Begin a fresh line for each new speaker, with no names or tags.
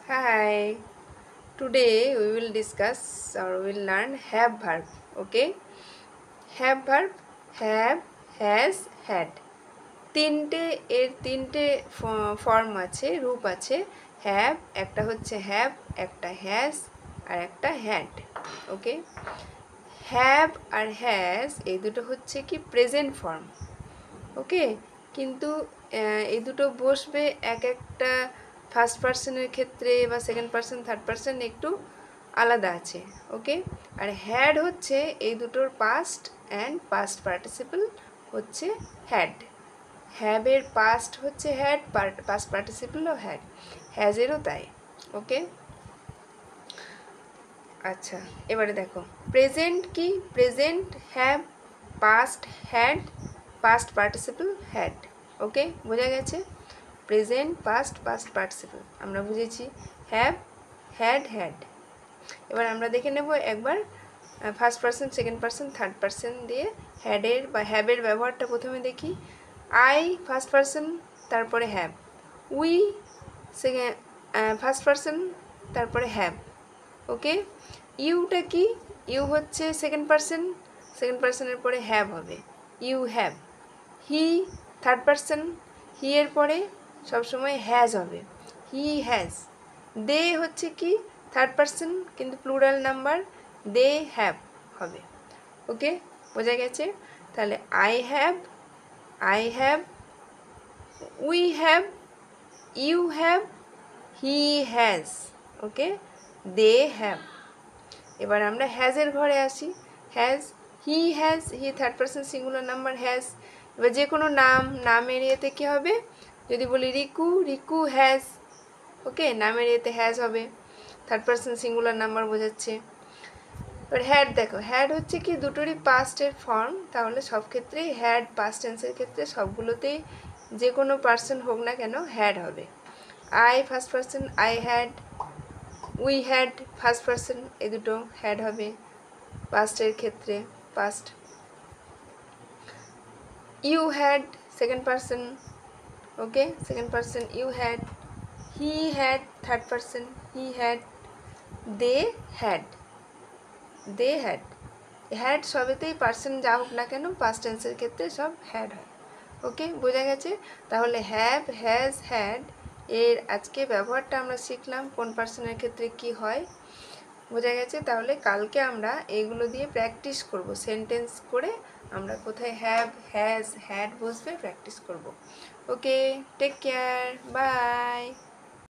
Hi, today we will discuss or we will learn have verb. Okay, have verb have, has, had. তিনটে form আছে, রূপ আছে। Have একটা হচ্ছে have, একটা হ্যাজ আর একটা হ্যাড। ওকে, হ্যাভ আর হ্যাজ এই দুটো হচ্ছে কি প্রেজেন্ট ফর্ম। ওকে, কিন্তু এই দুটো বসবে এক একটা ফার্স্ট পার্সনের ক্ষেত্রে বা সেকেন্ড পার্সন থার্ড পার্সন একটু আলাদা আছে। ওকে, আর হ্যাড হচ্ছে এই দুটোর পাস্ট অ্যান্ড পাস্ট পার্টিসিপল হচ্ছে হ্যাড। হ্যাভের পাস্ট হচ্ছে হ্যাড, পাস্ট পার্টিসিপলও হ্যাড, হ্যাজেরও তাই। ওকে, আচ্ছা এবারে দেখো প্রেজেন্ট কি, present have, past had, past participle had. Okay, বোঝা গেছে? প্রেজেন্ট পাস্ট পাস্ট পার্টিসিপল আমরা বুঝেছি, হ্যাভ হ্যাড হ্যাড। এবার আমরা দেখে নেব একবার first person second person third person দিয়ে হ্যাডের বা হ্যাভের ব্যবহারটা প্রথমে দেখি। আই ফার্স্ট পার্সন, তারপরে have. We second first person, তারপরে হ্যাভ। ওকে, ইউটা কি, ইউ হচ্ছে সেকেন্ড পার্সন, সেকেন্ড পার্সনের পরে হ্যাভ হবে, you have. He third person, he এর পরে সবসময় হ্যাজ হবে, হি হ্যাজ। দে হচ্ছে কি থার্ড পার্সন কিন্তু প্লুরাল নাম্বার, দে হ্যাভ হবে। ওকে, বোঝা গেছে? তাহলে I have, we have, you have, he has. Okay, they have. এবার আমরা হ্যাজের ঘরে আসি। Has, he third person singular number has. এবার যে কোনো নামের ইয়েতে কী হবে, যদি বলি রিকু হ্যাজ। ওকে, নামের ইয়েতে হ্যাজ হবে, থার্ড পার্সন সিঙ্গুলার নাম্বার বোঝাচ্ছে। এবার হ্যাড দেখো, হ্যাড হচ্ছে কি দুটোরই পাস্টের ফর্ম, তাহলে সব ক্ষেত্রেই হ্যাড পাস্ট টেন্সের ক্ষেত্রে সবগুলোতেই যে কোনো পার্সন হোক না কেন হ্যাড হবে। I first person, I had, we had first person, এই দুটো হ্যাড হবে পাস্টের ক্ষেত্রে, past. You had second person, okay, second person you had. He had third person, he had. They had, they had. Had সবেতেই person যা হোক না কেন পাস্ট টেন্সের ক্ষেত্রে সব হ্যাড হয়। ওকে, বোঝা গেছে? তাহলে হ্যাভ হ্যাজ হ্যাড এর আজকে ব্যবহারটা আমরা শিখলাম, কোন পার্সনের ক্ষেত্রে কি হয়। বোঝা গেছে? তাহলে কালকে আমরা এগুলো দিয়ে প্র্যাকটিস করব, সেন্টেন্স করে আমরা কোথায় হ্যাভ হ্যাজ হ্যাড বসবে প্র্যাকটিস করব। ওকে, টেক কেয়ার, বাই।